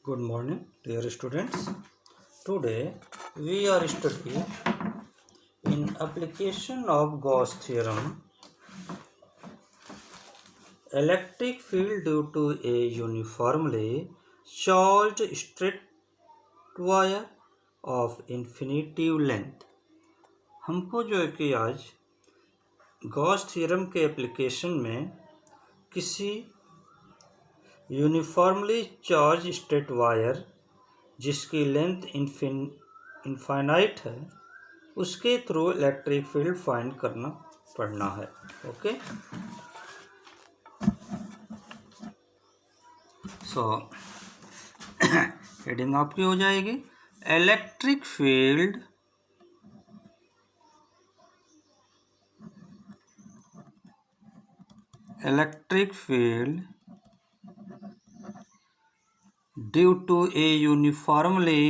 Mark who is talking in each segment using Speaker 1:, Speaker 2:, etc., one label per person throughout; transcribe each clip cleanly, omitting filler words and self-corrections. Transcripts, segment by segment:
Speaker 1: Good morning, dear students. Today we are studying in application of Gauss theorem. Electric field due to a uniformly charged straight wire of infinitive length. हमको जो है कि आज Gauss theorem के application में किसी uniformly charge straight wire जिसकी length infinite है उसके थ्रू इलेक्ट्रिक फील्ड फाइंड करना पड़ना है। ओके, सो हेडिंग आपकी हो जाएगी electric field due to a uniformly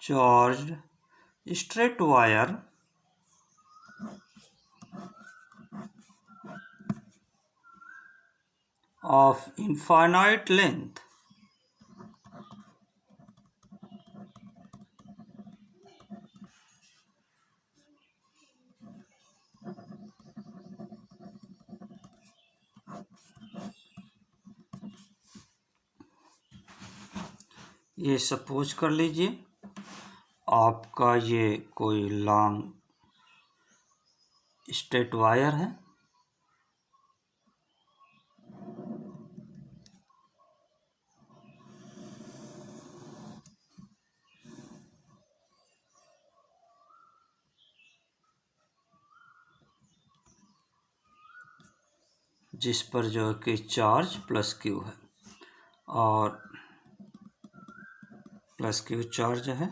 Speaker 1: charged straight wire of infinite length ये सपोज कर लीजिए आपका ये कोई लॉन्ग स्ट्रेट वायर है। जिस पर जो है कि चार्ज प्लस क्यू है और प्लस क्यू चार्ज है।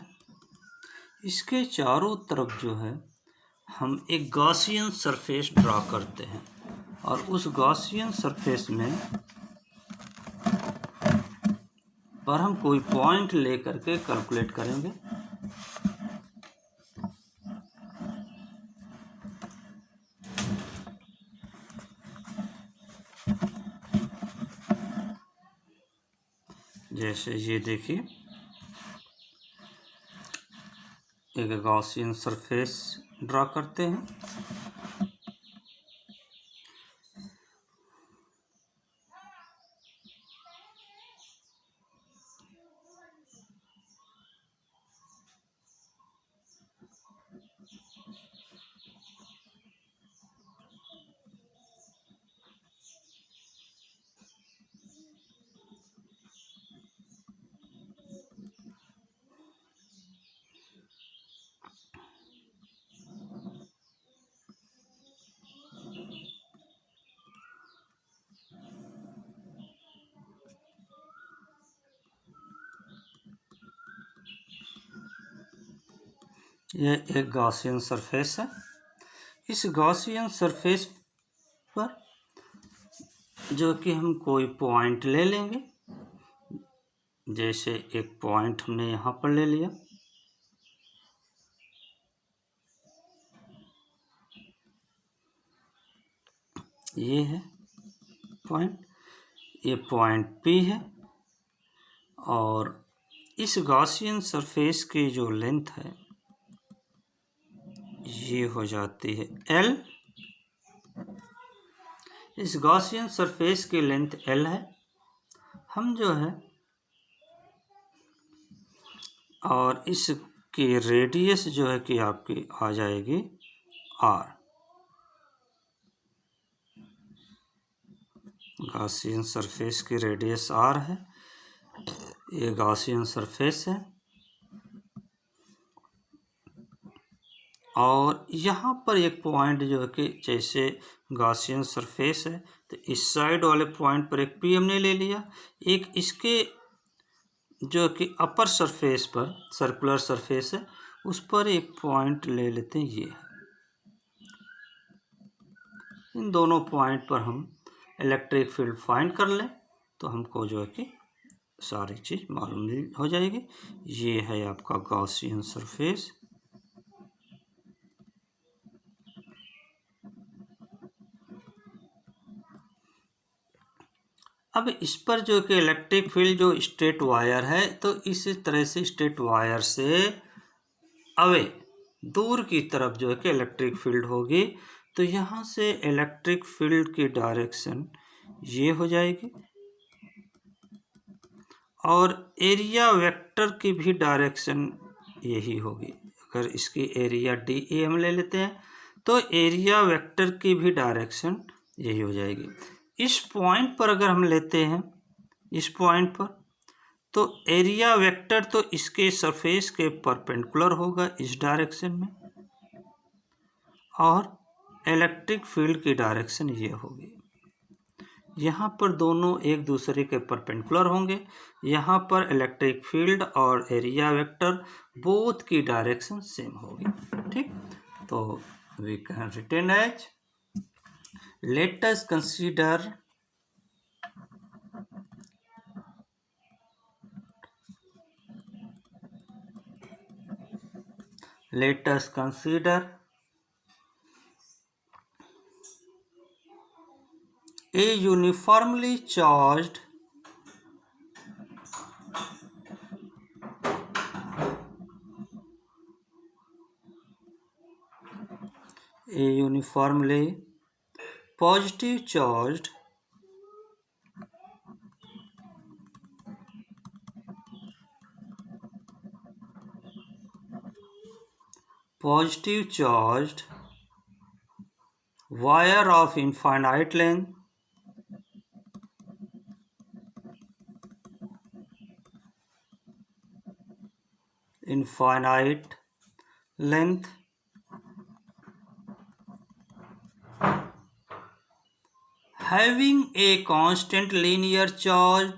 Speaker 1: इसके चारों तरफ जो है हम एक गॉसियन सरफेस ड्रा करते हैं और उस गॉसियन सरफेस में पर हम कोई पॉइंट लेकर के कैलकुलेट करेंगे। जैसे ये देखिए एक गॉसियन सरफेस ड्रा करते हैं। यह एक गॉसियन सरफेस है। इस गॉसियन सरफेस पर जो कि हम कोई पॉइंट ले लेंगे। जैसे एक पॉइंट हमने यहाँ पर ले लिया, ये है पॉइंट, ये पॉइंट P है और इस गॉसियन सरफेस की जो लेंथ है ये हो जाती है L। इस गॉसियन सरफेस की लेंथ L है। हम जो है और इसकी रेडियस जो है कि आपकी आ जाएगी R। गॉसियन सरफेस की रेडियस R है। ये गॉसियन सरफेस है और यहाँ पर एक पॉइंट जो है कि जैसे गॉसियन सरफेस है तो इस साइड वाले पॉइंट पर एक P हमने ले लिया, एक इसके जो कि अपर सरफेस पर सर्कुलर सरफेस है उस पर एक पॉइंट ले लेते हैं। ये इन दोनों पॉइंट पर हम इलेक्ट्रिक फील्ड फाइंड कर लें तो हमको जो है कि सारी चीज़ मालूम हो जाएगी। ये है आपका गॉसियन सरफेस। अब इस पर जो कि इलेक्ट्रिक फील्ड जो स्ट्रेट वायर है, तो इस तरह से स्ट्रेट वायर से अवे दूर की तरफ जो है कि इलेक्ट्रिक फील्ड होगी। तो यहाँ से इलेक्ट्रिक फील्ड की डायरेक्शन ये हो जाएगी और एरिया वेक्टर की भी डायरेक्शन यही होगी। अगर इसकी एरिया DAM ले लेते हैं तो एरिया वेक्टर की भी डायरेक्शन यही हो जाएगी। इस पॉइंट पर अगर हम लेते हैं, इस पॉइंट पर, तो एरिया वेक्टर तो इसके सरफेस के परपेंडिकुलर होगा इस डायरेक्शन में और इलेक्ट्रिक फील्ड की डायरेक्शन ये होगी। यहाँ पर दोनों एक दूसरे के परपेंडिकुलर होंगे। यहाँ पर इलेक्ट्रिक फील्ड और एरिया वेक्टर बोथ की डायरेक्शन सेम होगी। ठीक, तो we can written as, let us consider a uniformly charged positive charged wire of infinite length having a constant linear charge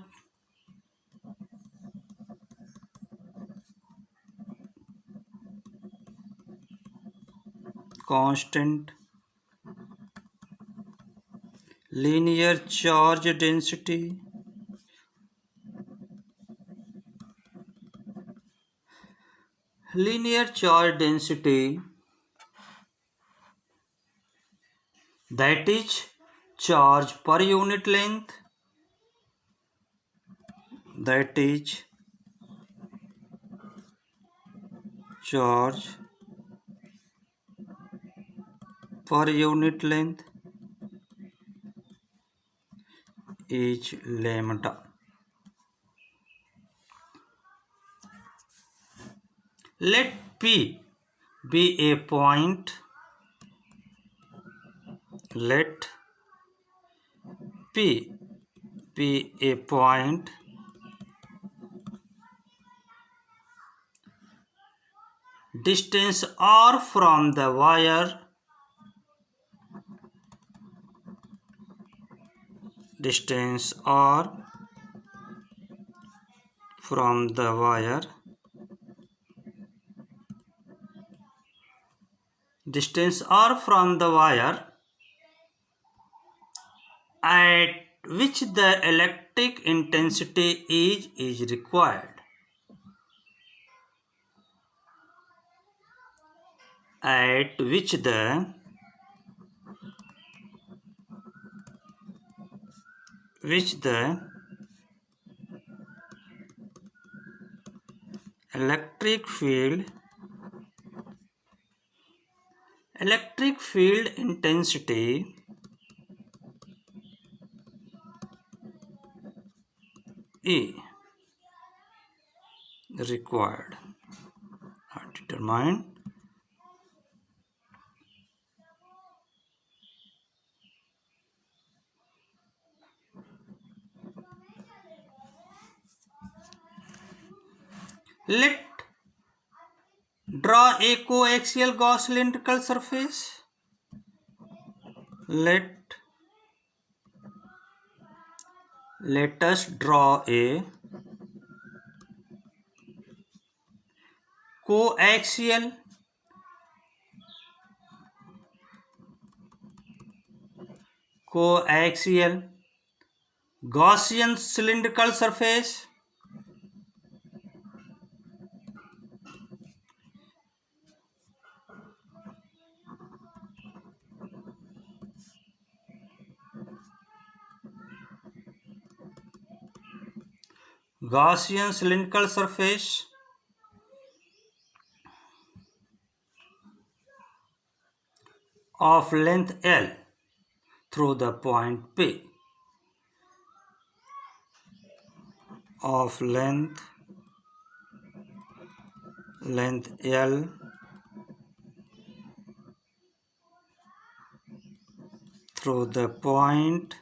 Speaker 1: density that is charge per unit length, that is charge per unit length is lambda. Let P be a point, let P be a point distance R from the wire, distance R from the wire, distance R from the wire at which the electric intensity is required, at which the electric field intensity E required are determined. Let draw a coaxial Gauss cylindrical surface. Let us draw a coaxial, Gaussian cylindrical surface, Gaussian cylindrical surface, of length L through the point P, of length L through the point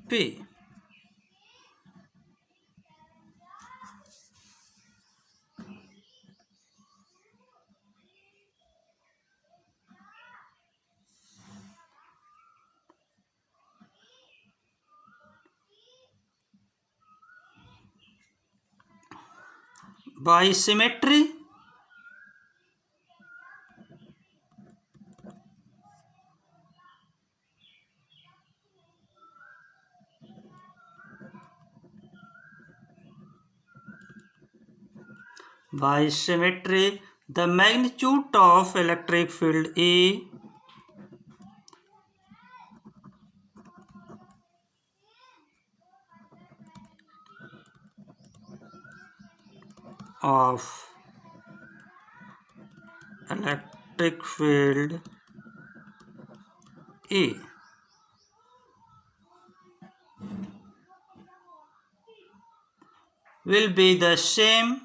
Speaker 1: P. By symmetry, the magnitude of electric field E of electric field E will be the same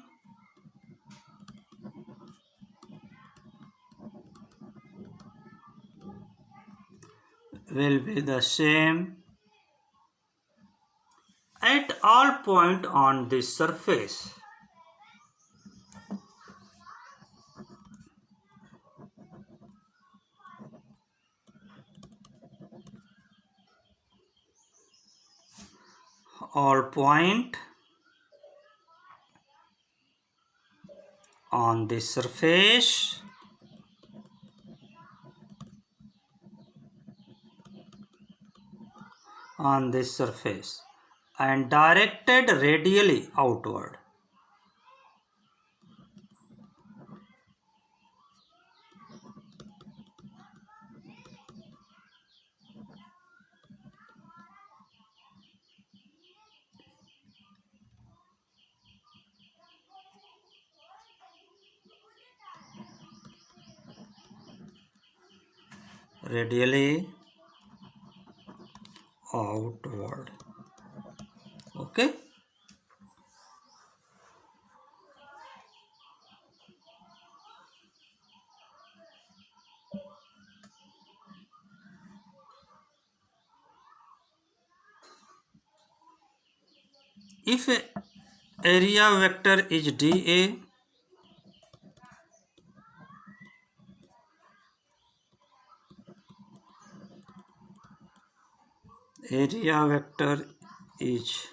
Speaker 1: at all points on this surface. All point on this surface and directed radially outward. Radially outward. Okay. If area vector is dA, area vector is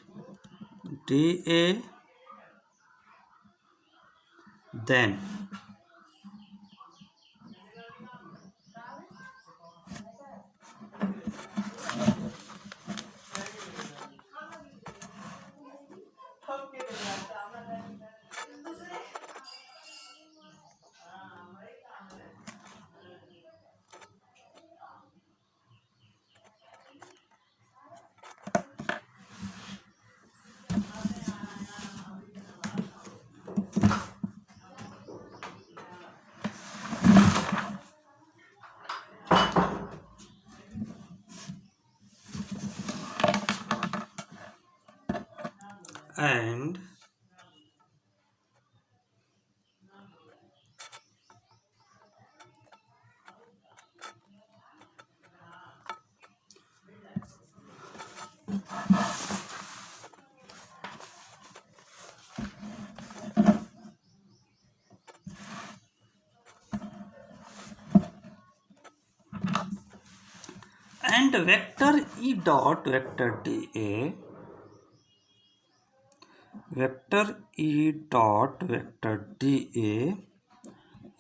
Speaker 1: dA, then and vector E dot vector dA vector E dot vector dA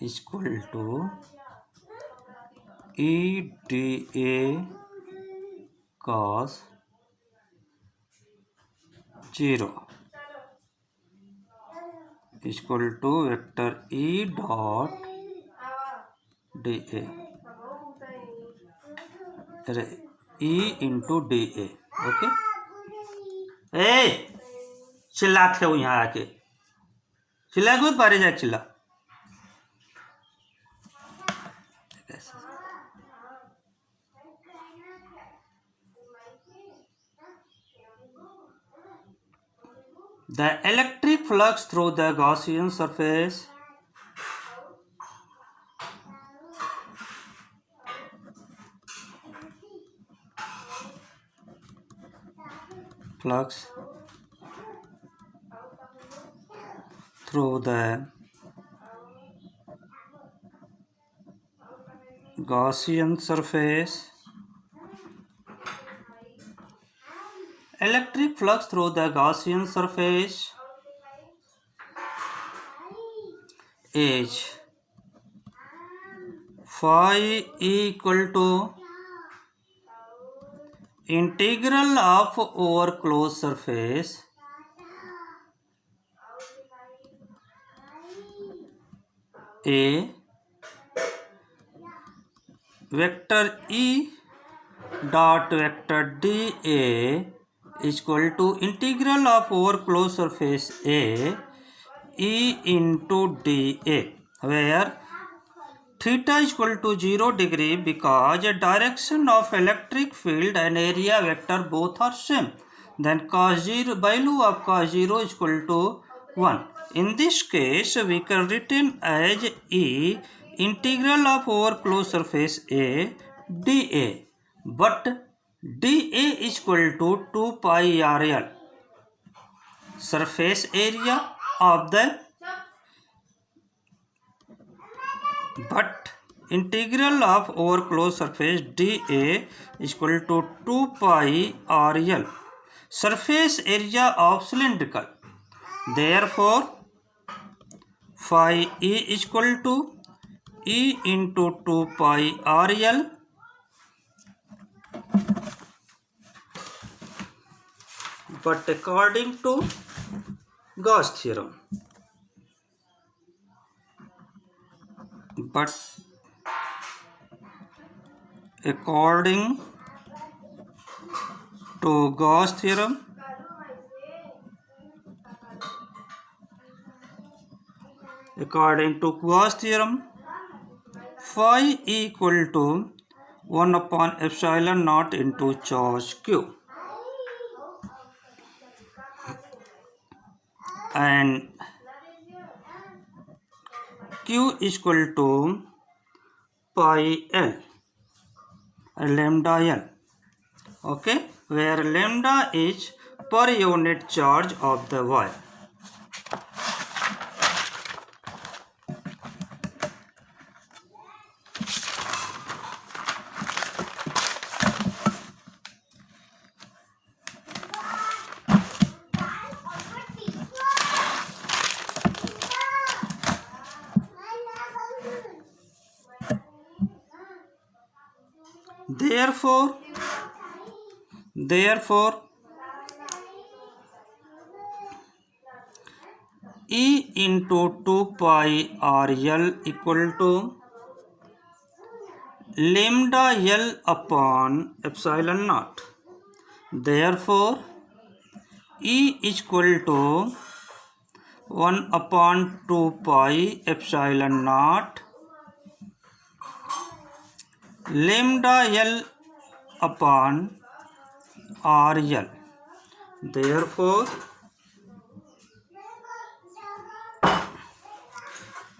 Speaker 1: is equal to E dA cos 0 is equal to vector E dot dA, E into dA. Okay, ए चिल्लाते हो यहाँ आके, चिल्ला खुद बारे जाके चिल्ला. The electric flux through the Gaussian surface through the Gaussian surface, electric flux through the Gaussian surface is phi equal to integral of over closed surface A vector E dot vector dA is equal to integral of over closed surface A E into dA, where theta is equal to 0 degree because the direction of electric field and area vector both are same. Then cos 0, value of cos 0 is equal to 1. In this case, we can written as E integral of over closed surface A dA, but dA is equal to 2 pi RL, surface area of the, but integral of over closed surface dA is equal to 2 pi RL, surface area of cylindrical. Therefore, phi E is equal to E into 2 pi RL but according to Gauss theorem. But according to Gauss theorem, phi equal to 1 upon epsilon naught into charge q, and q is equal to pi L, lambda L, okay, where lambda is per unit charge of the wire. Therefore, E into 2 pi RL equal to lambda L upon epsilon naught. Therefore, E is equal to 1 upon 2 pi epsilon naught lambda L upon RL. Therefore,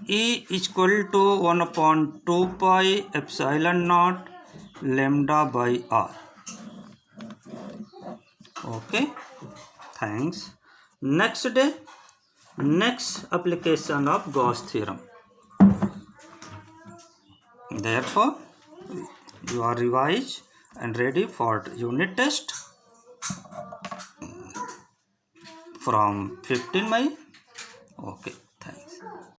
Speaker 1: E is equal to 1 upon 2 pi epsilon naught lambda by R. Okay, thanks. Next application of Gauss theorem. Therefore, you are revised and ready for unit test. From 15 May. Okay.